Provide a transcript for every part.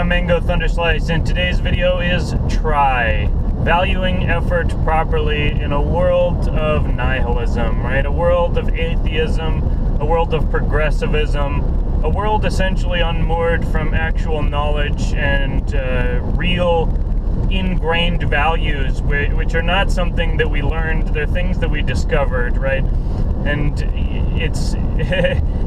Mango Thunderslice, and today's video is Try. Valuing effort properly in a world of nihilism, right? A world of atheism, a world of progressivism, a world essentially unmoored from actual knowledge and real ingrained values, which are not something that we learned, they're things that we discovered, right? And it's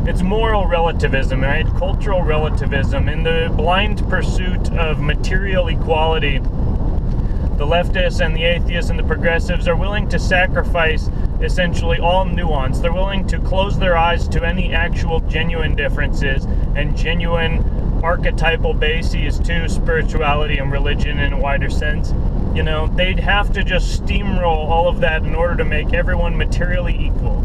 it's moral relativism, right? Cultural relativism. In the blind pursuit of material equality, the leftists and the atheists and the progressives are willing to sacrifice essentially all nuance. They're willing to close their eyes to any actual genuine differences and genuine archetypal bases to spirituality and religion in a wider sense. You know, they'd have to just steamroll all of that in order to make everyone materially equal.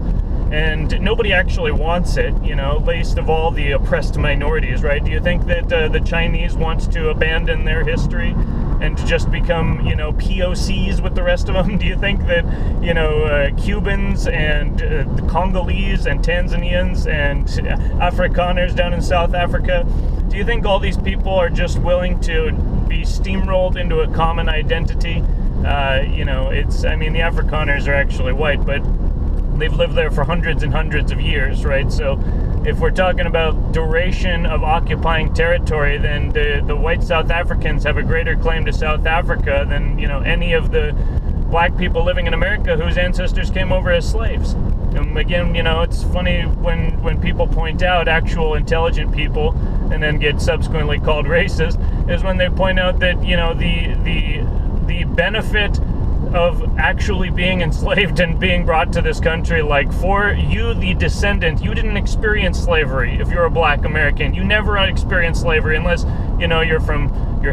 And nobody actually wants it, you know, least of all the oppressed minorities, right? Do you think that the Chinese want to abandon their history and to just become, you know, POCs with the rest of them? Do you think that, you know, Cubans and the Congolese and Tanzanians and Afrikaners down in South Africa, do you think all these people are just willing to be steamrolled into a common identity? You know, I mean, the Afrikaners are actually white, but they've lived there for hundreds and hundreds of years, right? So if we're talking about duration of occupying territory, then the white South Africans have a greater claim to South Africa than, you know, any of the black people living in America whose ancestors came over as slaves. Again, you know, it's funny when people point out actual intelligent people and then get subsequently called racist, is when they point out that, you know, the benefit of actually being enslaved and being brought to this country, like for you, the descendant, you didn't experience slavery. If you're a black American, you never experienced slavery unless, you know, you're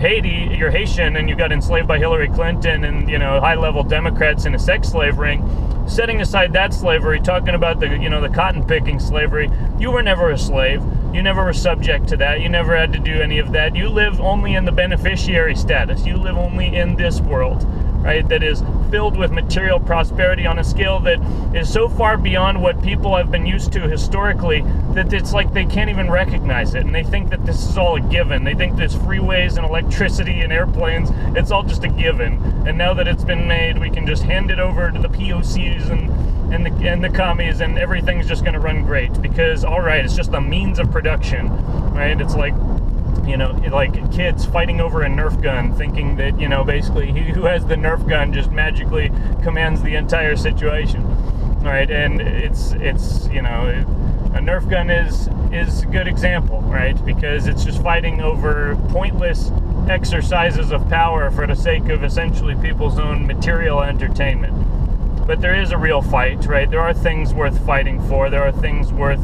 Haitian and you got enslaved by Hillary Clinton and, you know, high-level Democrats in a sex slave ring. Setting aside that slavery, talking about the, you know, the cotton picking slavery, you were never a slave. You never were subject to that. You never had to do any of that. You live only in the beneficiary status. You live only in this world, right, that is filled with material prosperity on a scale that is so far beyond what people have been used to historically that it's like they can't even recognize it, and they think that this is all a given. They think there's freeways and electricity and airplanes, it's all just a given. And now that it's been made, we can just hand it over to the POCs and the commies, and everything's just going to run great because, all right, it's just the means of production, right? It's like, you know, like kids fighting over a Nerf gun, thinking that, you know, basically who has the Nerf gun just magically commands the entire situation, right? And it's you know, a Nerf gun is a good example, right? Because it's just fighting over pointless exercises of power for the sake of essentially people's own material entertainment. But there is a real fight, right? There are things worth fighting for. There are things worth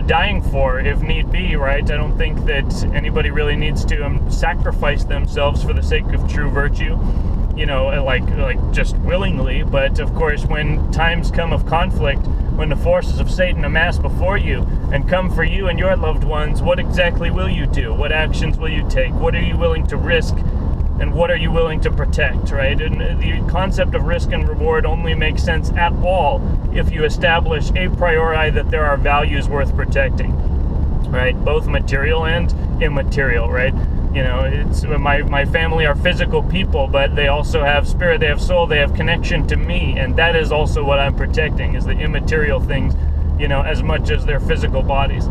dying for if need be, right? I don't think that anybody really needs to sacrifice themselves for the sake of true virtue, you know, like just willingly. But of course, when times come of conflict, when the forces of Satan amass before you and come for you and your loved ones, what exactly will you do? What actions will you take? What are you willing to risk? And what are you willing to protect, right? And the concept of risk and reward only makes sense at all if you establish a priori that there are values worth protecting, right? Both material and immaterial, right? You know, it's my family are physical people, but they also have spirit, they have soul, they have connection to me, and that is also what I'm protecting, is the immaterial things, you know, as much as their physical bodies.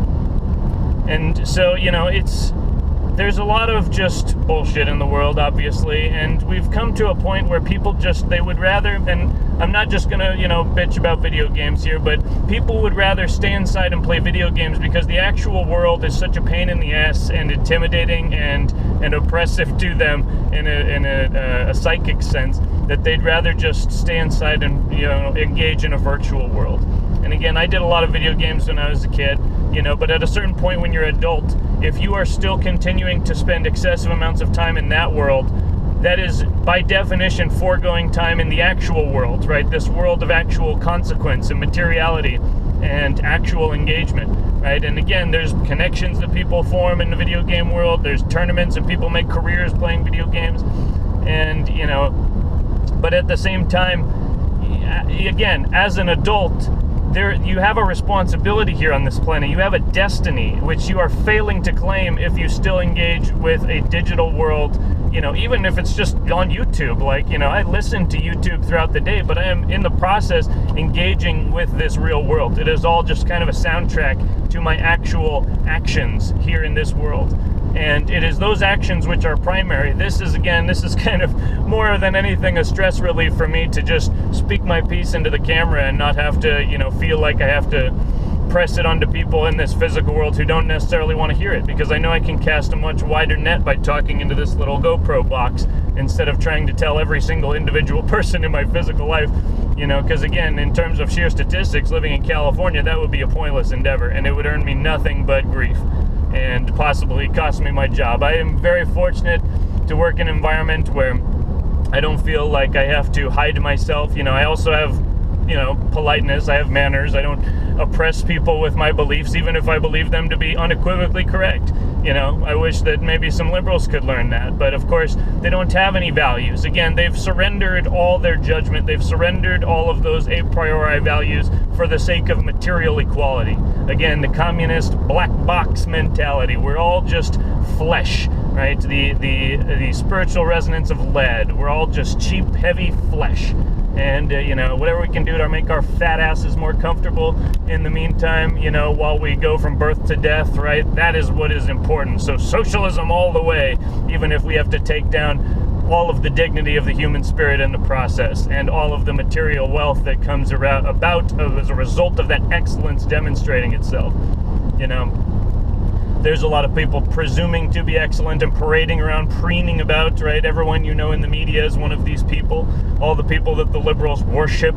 And so, you know, there's a lot of just bullshit in the world, obviously, and we've come to a point where people they would rather, and I'm not just gonna, you know, bitch about video games here, but people would rather stay inside and play video games because the actual world is such a pain in the ass and intimidating and oppressive to them in a psychic sense that they'd rather just stay inside and, you know, engage in a virtual world. And again, I did a lot of video games when I was a kid, you know, but at a certain point when you're an adult, if you are still continuing to spend excessive amounts of time in that world, that is by definition foregoing time in the actual world, right? This world of actual consequence and materiality and actual engagement, right? And again, there's connections that people form in the video game world, there's tournaments and people make careers playing video games, and, you know, but at the same time, again, as an adult, you have a responsibility here on this planet. You have a destiny, which you are failing to claim if you still engage with a digital world, even if it's just on YouTube. I listen to YouTube throughout the day, but I am in the process engaging with this real world. It is all just kind of a soundtrack to my actual actions here in this world. And it is those actions which are primary. This is kind of more than anything a stress relief for me to just speak my piece into the camera and not have to, feel like I have to press it onto people in this physical world who don't necessarily want to hear it, because I know I can cast a much wider net by talking into this little GoPro box instead of trying to tell every single individual person in my physical life, because again, in terms of sheer statistics, living in California, that would be a pointless endeavor, and it would earn me nothing but grief and possibly cost me my job. I am very fortunate to work in an environment where I don't feel like I have to hide myself. I also have, politeness. I have manners. I don't oppress people with my beliefs, even if I believe them to be unequivocally correct. I wish that maybe some liberals could learn that. But of course, they don't have any values. Again, they've surrendered all their judgment. They've surrendered all of those a priori values for the sake of material equality. Again, the communist black box mentality. We're all just flesh, right? The spiritual resonance of lead. We're all just cheap, heavy flesh. And, whatever we can do to make our fat asses more comfortable in the meantime, while we go from birth to death, right? That is what is important. So socialism all the way, even if we have to take down all of the dignity of the human spirit in the process and all of the material wealth that comes about as a result of that excellence demonstrating itself. There's a lot of people presuming to be excellent and parading around, preening about, right? Everyone in the media is one of these people. All the people that the liberals worship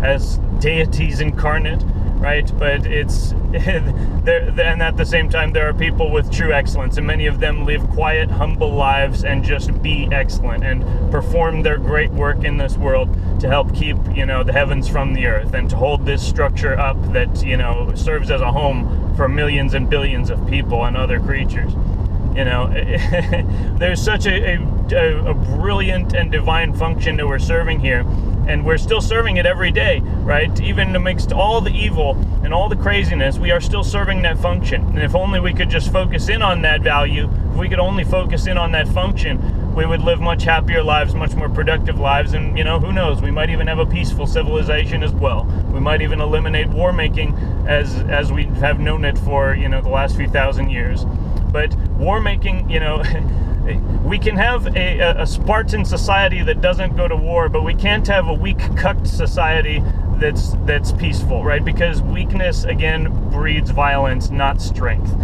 as deities incarnate, right? But it's and at the same time, there are people with true excellence, and many of them live quiet, humble lives and just be excellent and perform their great work in this world to help keep, the heavens from the earth and to hold this structure up that, serves as a home for millions and billions of people and other creatures. There's such a brilliant and divine function that we're serving here, and we're still serving it every day, right? Even amidst all the evil and all the craziness, we are still serving that function. And if only we could just focus in on that value, if we could only focus in on that function, we would live much happier lives, much more productive lives, and who knows, we might even have a peaceful civilization as well. We might even eliminate war making as we have known it for the last few thousand years. But war making, we can have a Spartan society that doesn't go to war, but we can't have a weak, cucked society that's peaceful, right? Because weakness, again, breeds violence, not strength.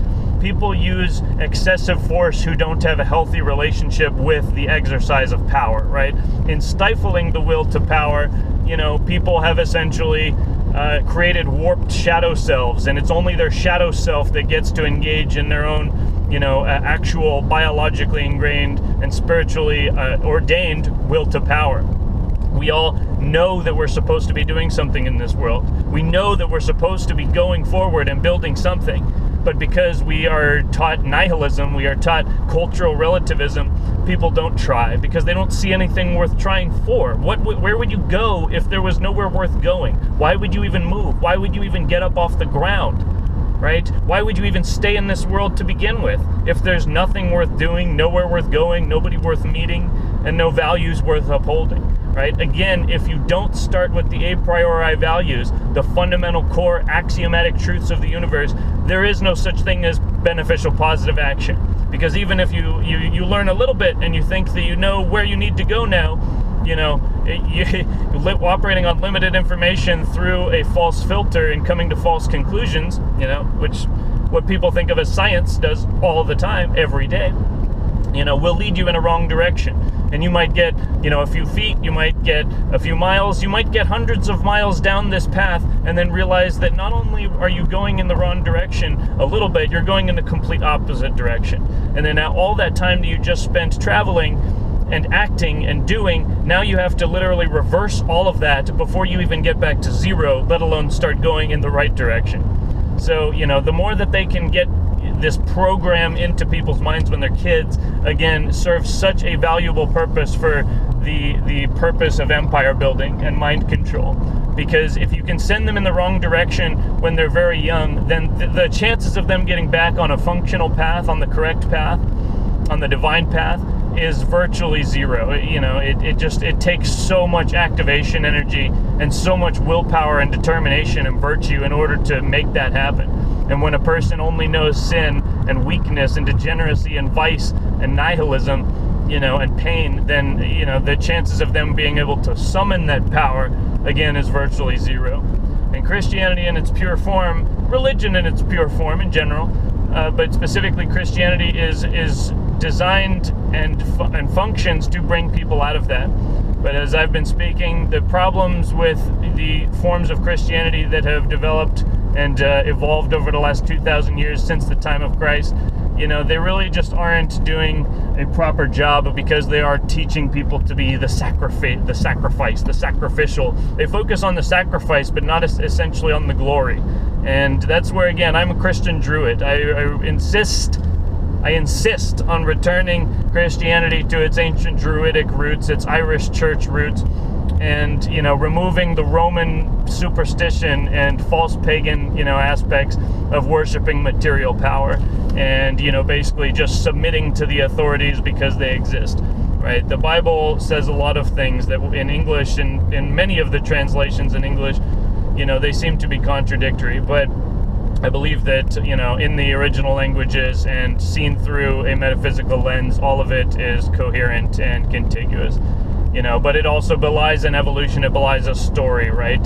People use excessive force who don't have a healthy relationship with the exercise of power, right? In stifling the will to power, people have essentially created warped shadow selves, and it's only their shadow self that gets to engage in their own, actual biologically ingrained and spiritually ordained will to power. We all know that we're supposed to be doing something in this world. We know that we're supposed to be going forward and building something. But because we are taught nihilism, we are taught cultural relativism, people don't try because they don't see anything worth trying for. Where would you go if there was nowhere worth going? Why would you even move? Why would you even get up off the ground? Right? Why would you even stay in this world to begin with? If there's nothing worth doing, nowhere worth going, nobody worth meeting, and no values worth upholding, right? Again, if you don't start with the a priori values, the fundamental core axiomatic truths of the universe, there is no such thing as beneficial positive action. Because even if you learn a little bit and you think that you know where you need to go now, operating on limited information through a false filter and coming to false conclusions, which what people think of as science does all the time, every day, will lead you in a wrong direction. And you might get, a few feet, you might get a few miles, you might get hundreds of miles down this path and then realize that not only are you going in the wrong direction a little bit, you're going in the complete opposite direction. And then now all that time that you just spent traveling and acting and doing, now you have to literally reverse all of that before you even get back to zero, let alone start going in the right direction. So, the more that they can get this program into people's minds when they're kids, again, serves such a valuable purpose for the purpose of empire building and mind control. Because if you can send them in the wrong direction when they're very young, then the chances of them getting back on a functional path, on the correct path, on the divine path, is virtually zero. It takes so much activation energy and so much willpower and determination and virtue in order to make that happen. And when a person only knows sin and weakness and degeneracy and vice and nihilism, and pain, then, the chances of them being able to summon that power, again, is virtually zero. And Christianity in its pure form, religion in its pure form in general, but specifically Christianity is designed and functions to bring people out of that. But as I've been speaking, the problems with the forms of Christianity that have developed and evolved over the last 2,000 years since the time of Christ, they really just aren't doing a proper job, because they are teaching people to be the sacrificial. They focus on the sacrifice, but not essentially on the glory. And that's where, again, I'm a Christian Druid. I insist on returning Christianity to its ancient Druidic roots, its Irish church roots, and, removing the Roman superstition and false pagan, aspects of worshiping material power, and, basically just submitting to the authorities because they exist, right? The Bible says a lot of things that in English, and in many of the translations in English, they seem to be contradictory, but I believe that, in the original languages and seen through a metaphysical lens, all of it is coherent and contiguous. But it also belies an evolution, it belies a story, right?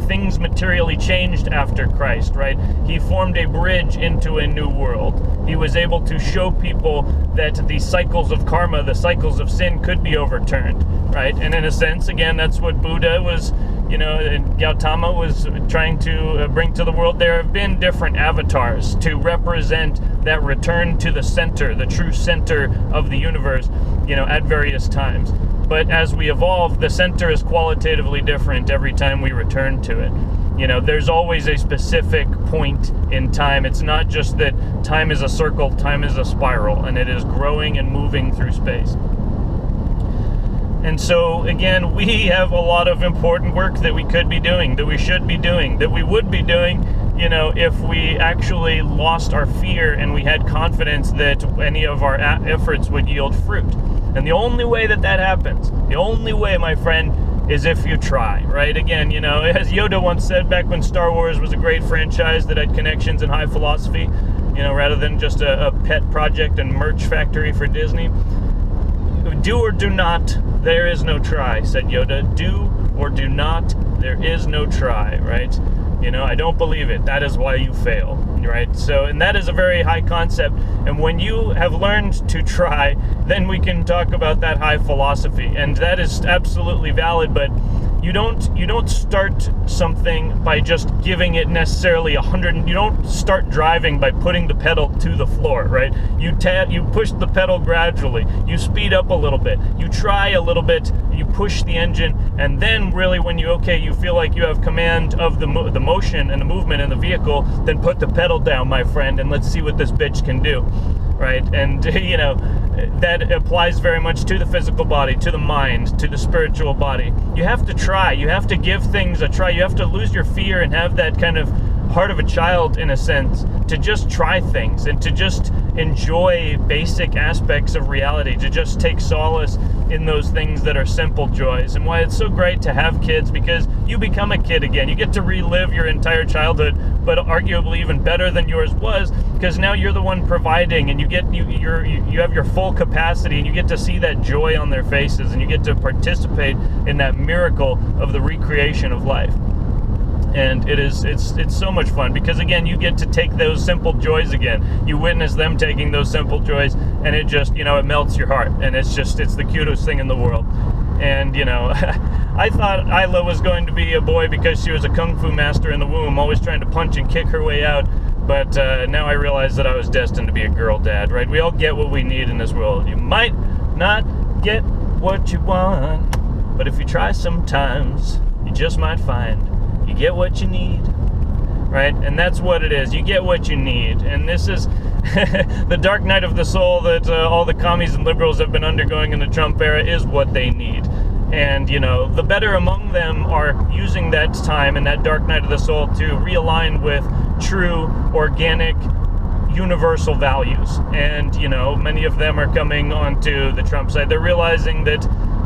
Things materially changed after Christ, right? He formed a bridge into a new world. He was able to show people that the cycles of karma, the cycles of sin, could be overturned, right? And in a sense, again, that's what Buddha was, and Gautama was trying to bring to the world. There have been different avatars to represent that return to the center, the true center of the universe, at various times. But as we evolve, the center is qualitatively different every time we return to it. There's always a specific point in time. It's not just that time is a circle, time is a spiral, and it is growing and moving through space. And so, again, we have a lot of important work that we could be doing, that we should be doing, that we would be doing, if we actually lost our fear and we had confidence that any of our efforts would yield fruit. And the only way that happens, the only way, my friend, is if you try, right? Again, as Yoda once said back when Star Wars was a great franchise that had connections in high philosophy, rather than just a pet project and merch factory for Disney. Do or do not, there is no try, said Yoda. Do or do not, there is no try, right? I don't believe it. That is why you fail, right? So, and that is a very high concept. And when you have learned to try, then we can talk about that high philosophy. And that is absolutely valid, but you don't start something by just giving it necessarily 100. You don't start driving by putting the pedal to the floor, right? You push the pedal gradually. You speed up a little bit. You try a little bit. You push the engine, and then really when you feel like you have command of the motion and the movement in the vehicle, then put the pedal down, my friend, and let's see what this bitch can do, right? And that applies very much to the physical body, to the mind, to the spiritual body. You have to try. You have to give things a try. You have to lose your fear and have that kind of heart of a child, in a sense, to just try things and to just enjoy basic aspects of reality, to just take solace in those things that are simple joys. And why it's so great to have kids, because you become a kid again. You get to relive your entire childhood, but arguably even better than yours was, because now you're the one providing, and you have your full capacity, and you get to see that joy on their faces, and you get to participate in that miracle of the recreation of life. And it's so much fun, because again, you get to take those simple joys again. You witness them taking those simple joys, and it just, it melts your heart, and it's the cutest thing in the world. And I thought Isla was going to be a boy because she was a kung fu master in the womb, always trying to punch and kick her way out. But now I realize that I was destined to be a girl dad, right? We all get what we need in this world. You might not get what you want, but if you try sometimes, you just might find you get what you need, right? And that's what it is. You get what you need. And this is, the dark night of the soul that all the commies and liberals have been undergoing in the Trump era is what they need. And, the better among them are using that time and that dark night of the soul to realign with true, organic, universal values. And, many of them are coming onto the Trump side. They're realizing that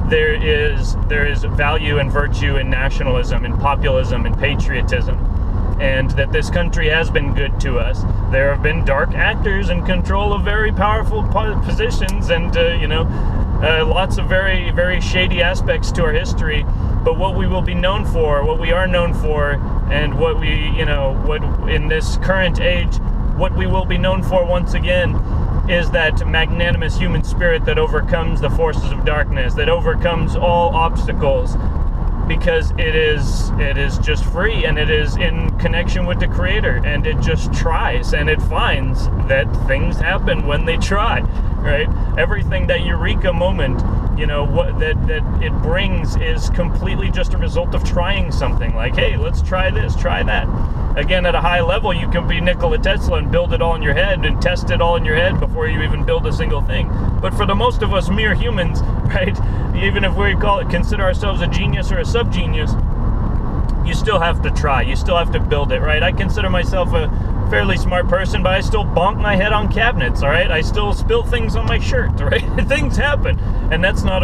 there is value and virtue in nationalism, in populism, in patriotism, and that this country has been good to us. There have been dark actors in control of very powerful positions, and lots of very, very shady aspects to our history. But what we will be known for, what we are known for, and what in this current age, what we will be known for once again is that magnanimous human spirit that overcomes the forces of darkness, that overcomes all obstacles, because it is just free, and it is in connection with the Creator, and it just tries, and it finds that things happen when they try, right? Everything, that eureka moment, that it brings is completely just a result of trying something. Like, hey, let's try this, try that. Again, at a high level, you can be Nikola Tesla and build it all in your head and test it all in your head before you even build a single thing. But for the most of us mere humans, right, even if we consider ourselves a genius or a sub-genius, you still have to try. You still have to build it, right? I consider myself a fairly smart person, but I still bonk my head on cabinets, all right? I still spill things on my shirt, right? Things happen. And that's not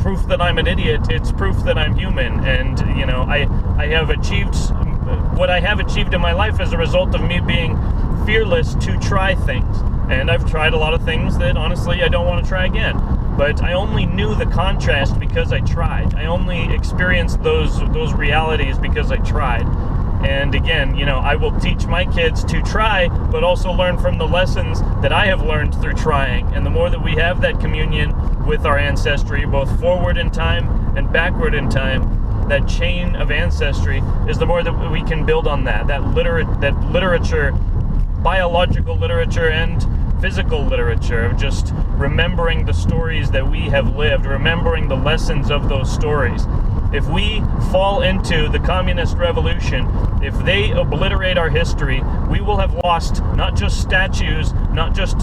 proof that I'm an idiot. It's proof that I'm human. And, I have achieved what I have achieved in my life as a result of me being fearless to try things. And I've tried a lot of things that, honestly, I don't want to try again. But I only knew the contrast because I tried. I only experienced those realities because I tried. And again, I will teach my kids to try, but also learn from the lessons that I have learned through trying. And the more that we have that communion with our ancestry, both forward in time and backward in time, that chain of ancestry, is the more that we can build on that literature, biological literature and physical literature, of just remembering the stories that we have lived, remembering the lessons of those stories. If we fall into the communist revolution, if they obliterate our history, we will have lost not just statues, not just,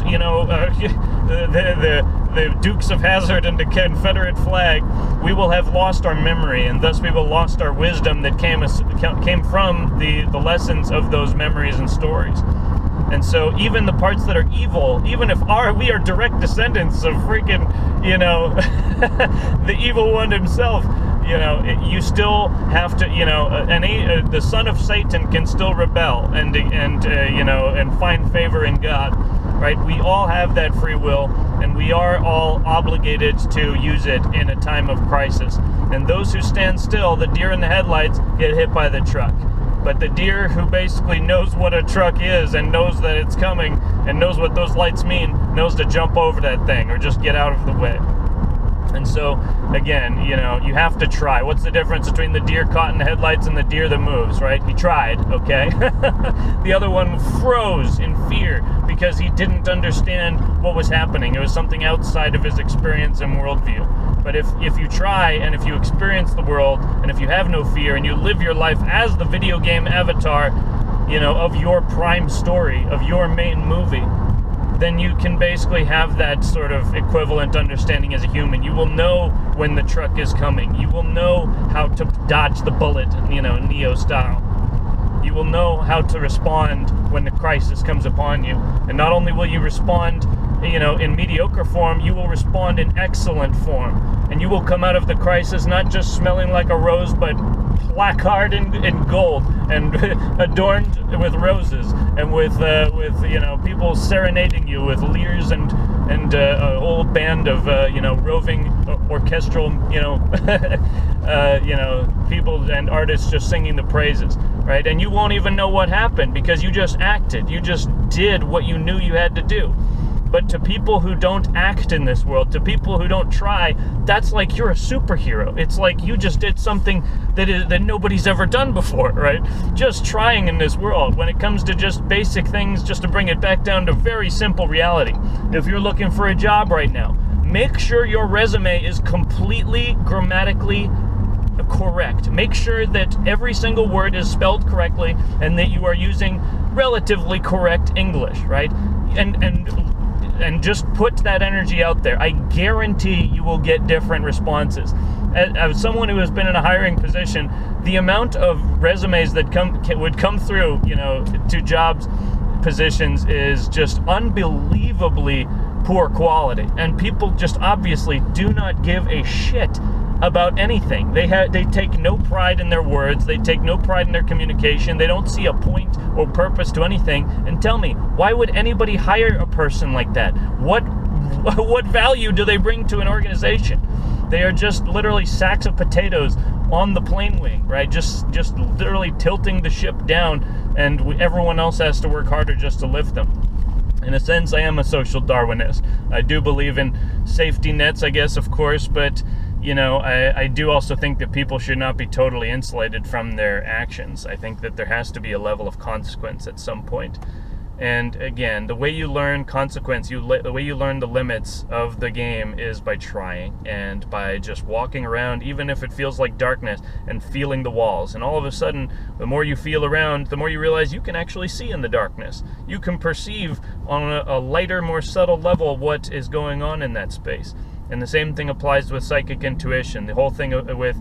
the Dukes of Hazzard and the Confederate flag. We will have lost our memory, and thus we will lost our wisdom that came from the lessons of those memories and stories. And so even the parts that are evil, even if we are direct descendants of freaking, the evil one himself, you still have to, the son of Satan can still rebel and find favor in God, right? We all have that free will, and we are all obligated to use it in a time of crisis. And those who stand still, the deer in the headlights, get hit by the truck. But the deer who basically knows what a truck is and knows that it's coming and knows what those lights mean, knows to jump over that thing or just get out of the way. And so, again, you have to try. What's the difference between the deer caught in the headlights and the deer that moves, right? He tried, okay? The other one froze in fear because he didn't understand what was happening. It was something outside of his experience and worldview. But if you try, and if you experience the world, and if you have no fear, and you live your life as the video game avatar, of your prime story, of your main movie, then you can basically have that sort of equivalent understanding as a human. You will know when the truck is coming. You will know how to dodge the bullet, Neo style. You will know how to respond when the crisis comes upon you. And not only will you respond, in mediocre form, you will respond in excellent form. And you will come out of the crisis not just smelling like a rose, but placard in gold and adorned with roses and with people serenading you with lyres and a whole band of roving orchestral people and artists just singing the praises, right? And you won't even know what happened because you just acted. You just did what you knew you had to do. But to people who don't act in this world, to people who don't try, that's like you're a superhero. It's like you just did something that nobody's ever done before, right? Just trying in this world. When it comes to just basic things, just to bring it back down to very simple reality. If you're looking for a job right now, make sure your resume is completely grammatically correct. Make sure that every single word is spelled correctly and that you are using relatively correct English, right? and just put that energy out there. I guarantee you will get different responses. As someone who has been in a hiring position, the amount of resumes that would come through, to jobs, positions is just unbelievably poor quality, and people just obviously do not give a shit about anything. They take no pride in their words. They take no pride in their communication. They don't see a point or purpose to anything. And tell me, why would anybody hire a person like that? What value do they bring to an organization? They are just literally sacks of potatoes on the plane wing, right? Just literally tilting the ship down, and everyone else has to work harder just to lift them. In a sense, I am a social Darwinist. I do believe in safety nets, I guess, of course, but I do also think that people should not be totally insulated from their actions. I think that there has to be a level of consequence at some point. And again, the way you learn consequence, the way you learn the limits of the game is by trying and by just walking around, even if it feels like darkness, and feeling the walls. And all of a sudden, the more you feel around, the more you realize you can actually see in the darkness. You can perceive on a lighter, more subtle level what is going on in that space. And the same thing applies with psychic intuition. The whole thing with,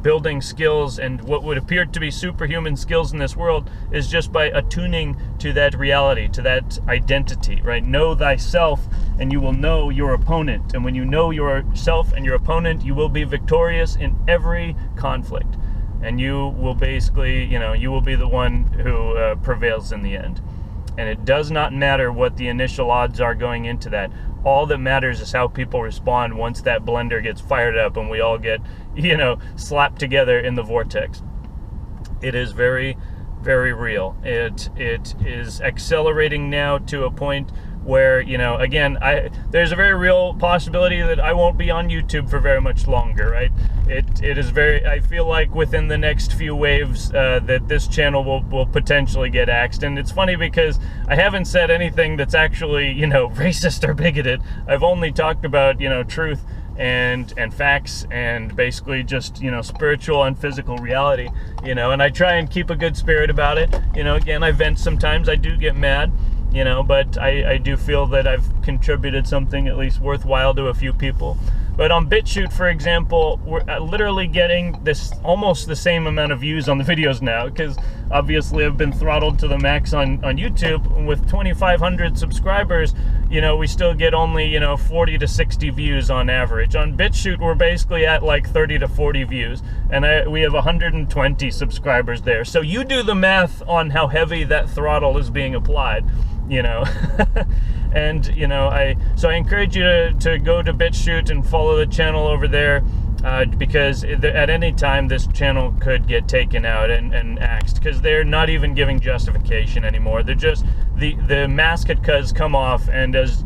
building skills and what would appear to be superhuman skills in this world is just by attuning to that reality, to that identity, right? Know thyself and you will know your opponent. And when you know yourself and your opponent, you will be victorious in every conflict. And you will basically, you will be the one who prevails in the end. And it does not matter what the initial odds are going into that. All that matters is how people respond once that blender gets fired up and we all get, slapped together in the vortex. It is very, very real. It is accelerating now to a point where, again, there's a very real possibility that I won't be on YouTube for very much longer, right? It is I feel like within the next few waves that this channel will potentially get axed. And it's funny because I haven't said anything that's actually, racist or bigoted. I've only talked about, truth and facts and basically just, spiritual and physical reality, and I try and keep a good spirit about it. Again, I vent sometimes, I do get mad, but I do feel that I've contributed something at least worthwhile to a few people. But on BitChute, for example, we're literally getting almost the same amount of views on the videos now, because obviously I've been throttled to the max on YouTube. And with 2,500 subscribers, we still get only, 40 to 60 views on average. On BitChute, we're basically at like 30 to 40 views, and we have 120 subscribers there. So you do the math on how heavy that throttle is being applied. And so I encourage you to go to BitChute and follow the channel over there, because at any time this channel could get taken out and axed, because they're not even giving justification anymore. They're just the mask has come off, and as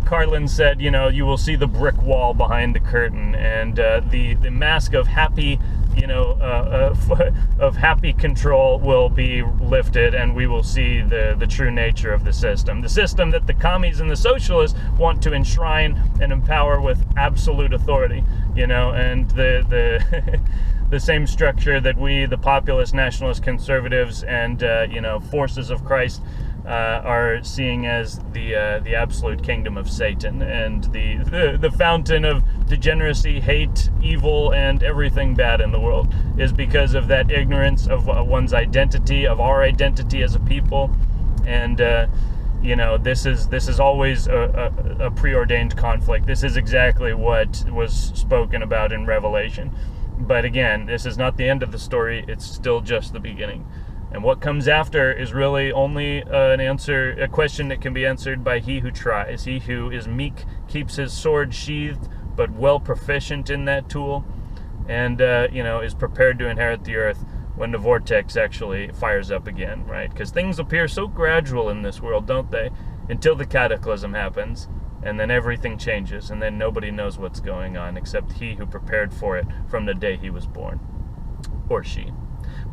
Carlin said, you will see the brick wall behind the curtain, and the mask of happy of happy control will be lifted, and we will see the true nature of the system that the commies and the socialists want to enshrine and empower with absolute authority, and the the same structure that we, the populist, nationalist, conservatives, and forces of Christ are seeing as the absolute kingdom of Satan, and the fountain of degeneracy, hate, evil, and everything bad in the world is because of that ignorance of one's identity, of our identity as a people. And this is always a preordained conflict. This is exactly what was spoken about in Revelation. But again, this is not the end of the story. It's still just the beginning. And what comes after is really only a question that can be answered by he who tries. He who is meek, keeps his sword sheathed, but well proficient in that tool, and is prepared to inherit the earth when the vortex actually fires up again, right? Because things appear so gradual in this world, don't they? Until the cataclysm happens, and then everything changes, and then nobody knows what's going on except he who prepared for it from the day he was born, or she.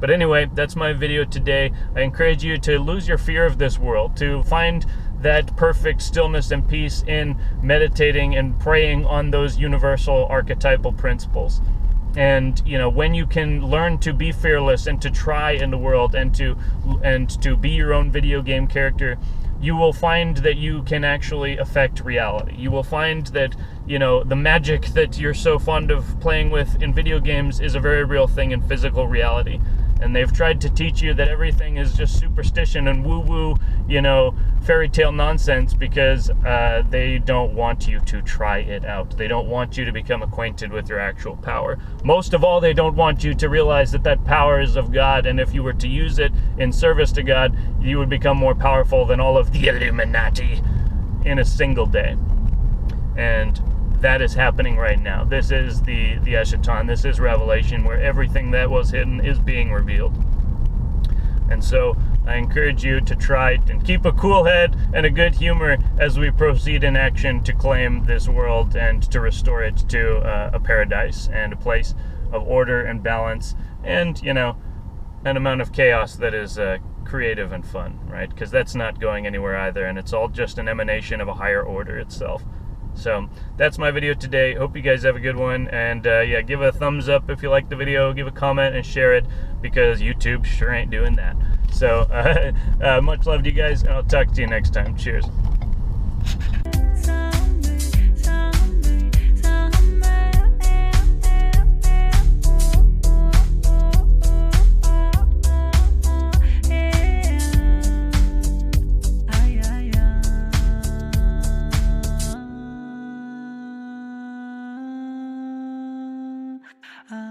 But anyway, that's my video today. I encourage you to lose your fear of this world, to find that perfect stillness and peace in meditating and praying on those universal archetypal principles. And when you can learn to be fearless and to try in the world and to be your own video game character, you will find that you can actually affect reality. You will find that, the magic that you're so fond of playing with in video games is a very real thing in physical reality. And they've tried to teach you that everything is just superstition and woo-woo, fairy tale nonsense, because they don't want you to try it out. They don't want you to become acquainted with your actual power. Most of all, they don't want you to realize that that power is of God, and if you were to use it in service to God, you would become more powerful than all of the Illuminati in a single day. And that is happening right now. This is the Eschaton. This is Revelation, where everything that was hidden is being revealed. And so I encourage you to try and keep a cool head and a good humor as we proceed in action to claim this world and to restore it to a paradise and a place of order and balance and, an amount of chaos that is creative and fun, right? Because that's not going anywhere either, and it's all just an emanation of a higher order itself. So that's my video today. Hope you guys have a good one, and give a thumbs up if you like the video, give a comment and share it, because YouTube sure ain't doing that. So much love to you guys, and I'll talk to you next time. Cheers. Ah.